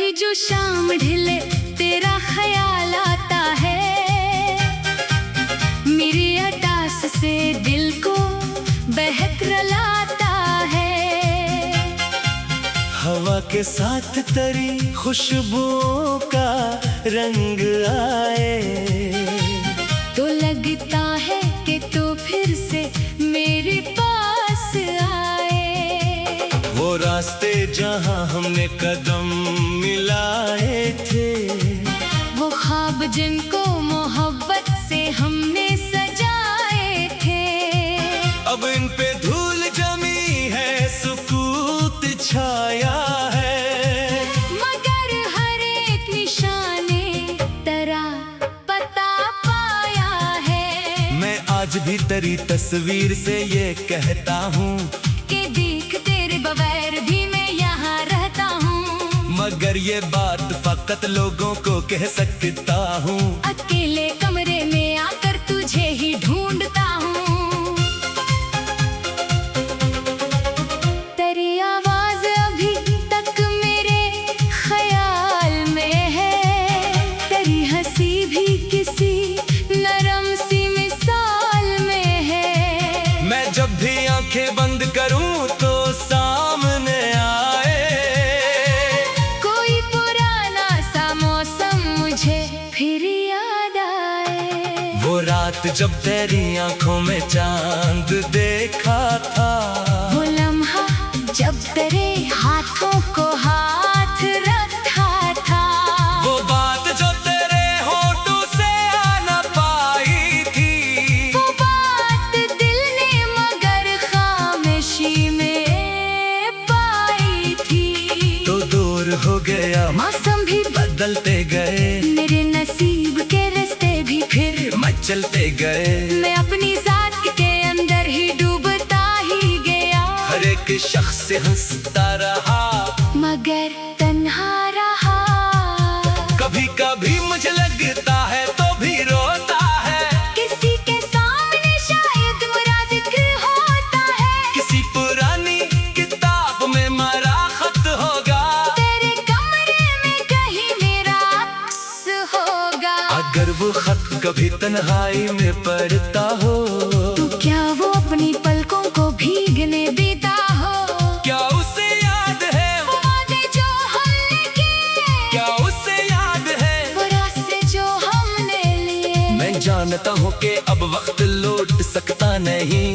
कभी जो शाम ढले तेरा ख्याल आता है, मेरी अटास से दिल को बहक रुलाता है। हवा के साथ तेरी खुशबुओं का रंग आए तो लगता है कि तो फिर से मेरे पास आए। वो रास्ते जहां हमने कदम मिलाए थे, वो ख्वाब जिनको मोहब्बत से हमने सजाए थे, अब इन पे धूल जमी है, सुकूत छाया है। मगर हर एक निशाने तेरा पता पाया है। मैं आज भी तेरी तस्वीर से ये कहता हूँ कि देख तेरे बगैर भी मैं यहाँ रहता हूँ। मगर ये बात फकत लोगों को कह सकता हूँ। अकेले कमरे में आकर तुझे ही ढूंढता हूँ। तेरी आवाज अभी तक मेरे ख्याल में है, तेरी हंसी भी किसी नरम सी मिसाल में है। मैं जब भी आंखें बंद करूं तो सामने आए कोई पुराना सा मौसम मुझे फिर याद आए। वो रात जब तेरी आंखों में चांद देखा था, वो लम्हा जब तेरे हाथों को हाथ रखा था, वो बात जो तेरे होठों से आ न पाई थी, वो बात दिल ने मगर खामोशी में पाई थी। तो दूर हो गया, मौसम भी बदलते गए, मेरे नसीब के रास्ते भी फिर मचलते गए। मैं अपनी जात के अंदर ही डूबता ही गया, हर एक शख्स से हंसता रहा, मगर तन्हा रहा। कभी कभी मुझे लगता है तो भी रोता है, किसी के सामने शायद मेरा जिक्र होता है, किसी पुरानी किताब में मरा खत होगा, तेरे कमरे में कहीं मेरा अक्स होगा। अगर वो खत कभी तन्हाई में पढ़ता हो, तो क्या वो अपनी पलकों को भीगने देता हो? क्या उसे याद है, वो वादे जो हमने किए, क्या उसे याद है, वो रास्ते जो हमने लिए। मैं जानता हूँ कि अब वक्त लौट सकता नहीं,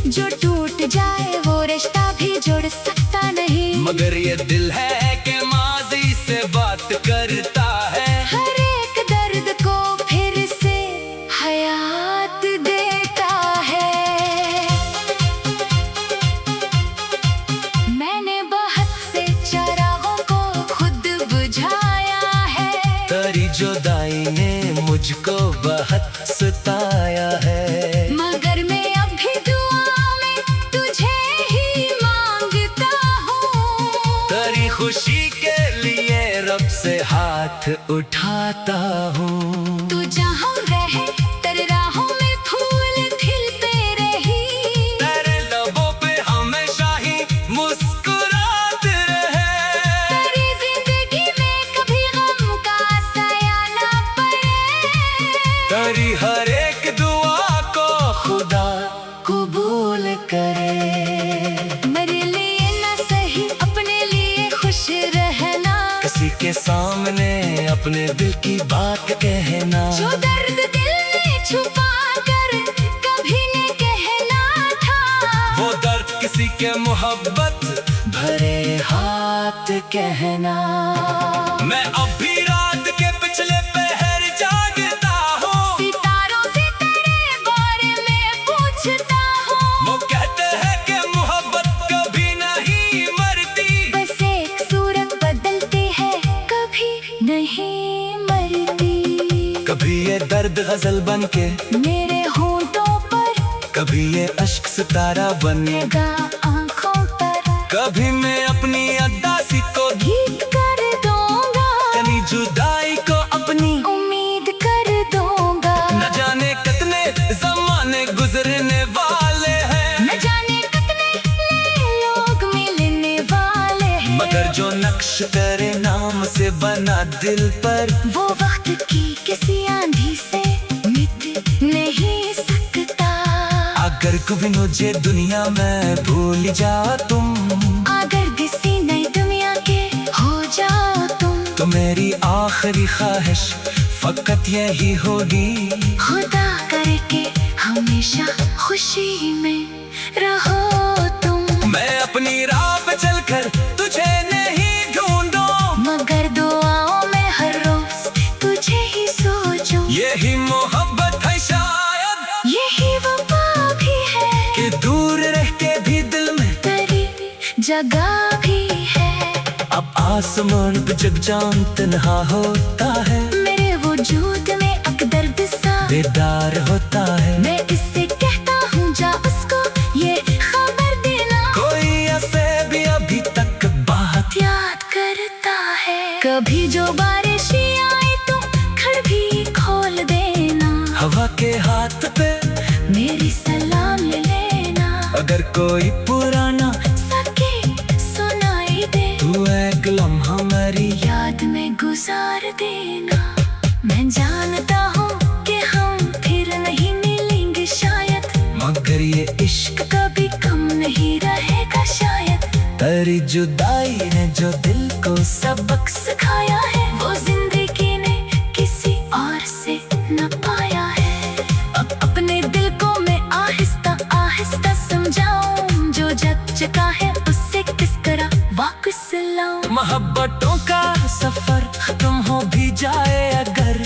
जो टूट जाए वो रिश्ता भी जोड़ सकता नहीं, मगर ये दिल है कि माजी से बात करता है, हर एक दर्द को फिर से हयात देता है। मैंने बहुत से चरागों को खुद बुझाया है, तेरी जुदाई ने मुझको बहुत सताया है, मगर मैं अभी दुआ में तुझे ही मांगता हूँ। तेरी खुशी के लिए रब से हाथ उठाता हूँ। तू जहाँ रहे तेरे राहों में फूल खिलते रही, तेरे लबों पे हमेशा ही मुस्कुराते रहे, तेरी जिंदगी में कभी गम का साया ना पड़े, तेरी हर एक दुआ को खुदा कबूल करे। मेरे लिए ना सही अपने लिए खुश रहना, किसी के सामने अपने दिल की बात कहना, जो दर्द दिल में छुपा कर कभी न कहना था, वो दर्द किसी के मोहब्बत भरे हाथ कहना। मैं अब भी रात के पिछले पहर जागता हूँ, सितारों से तेरे बारे में पूछता हूँ, वो कहते हैं कि मोहब्बत कभी नहीं मरती, बस एक सूरत बदलती है कभी नहीं मरती। कभी ये दर्द गजल बन के मेरे होंठों पर, कभी ये अश्क सितारा बने, लगा आँखों पर, कभी मैं अपनी अदासी को गीत कर दूंगा, कनी जुदाई को अपनी उम्मीद कर दूंगा। न जाने कितने जमाने गुजरने वाले हैं, न जाने कितने नए लोग मिलने वाले हैं, मगर जो नक्श तेरे नाम से बन दिल पर वो वक्त की किसी आंधी से मिट नहीं सकता। अगर कभी मुझे दुनिया में भूल जाओ तुम, अगर किसी नई दुनिया के हो जाओ तुम, तो मेरी आखिरी ख्वाहिश फकत यही होगी, खुदा करके हमेशा खुशी में रहो तुम। मैं अपनी राह पे चलकर तुझे नहीं ढूंढूं, मगर दुआओं में हर रोज तुझे ही सोचूं। यही मोहब्बत है शायद, यही वफा भी है कि दूर रह के भी दिल में तेरी जगह भी है। अब आसमान पे जग जान तन्हा होता है, मेरे वजूद में अकदर्द सा बेदार होता है। मैं इससे कहता हूँ जा उसको ये खबर देना, कोई ऐसे भी अभी तक बात याद करता है। कभी जो बारिश आए तो घर भी खोल देना, हवा के हाथ पे मेरी सलाम ले लेना। अगर कोई पुराना सके सुनाई दे, तू एक लम्हा मेरी याद में गुजार देना। मैं जानता हूँ कि हम फिर नहीं मिलेंगे शायद, मगर ये इश्क कभी कम नहीं रहेगा शायद। तेरी जुदाई ने जो दिल को सबक सिखाया है, वो जिंदगी ने किसी और से न पाया है। अब अपने दिल को मैं आहिस्ता आहिस्ता समझाऊं, जो जग चुका है उससे किस तरह वापस लाऊं। मोहब्बतों का सफर खत्म हो भी जाए अगर,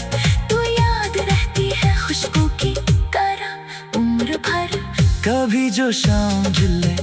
तू याद रहती है खुशबू की तरह उम्र भर। कभी जो शाम झुले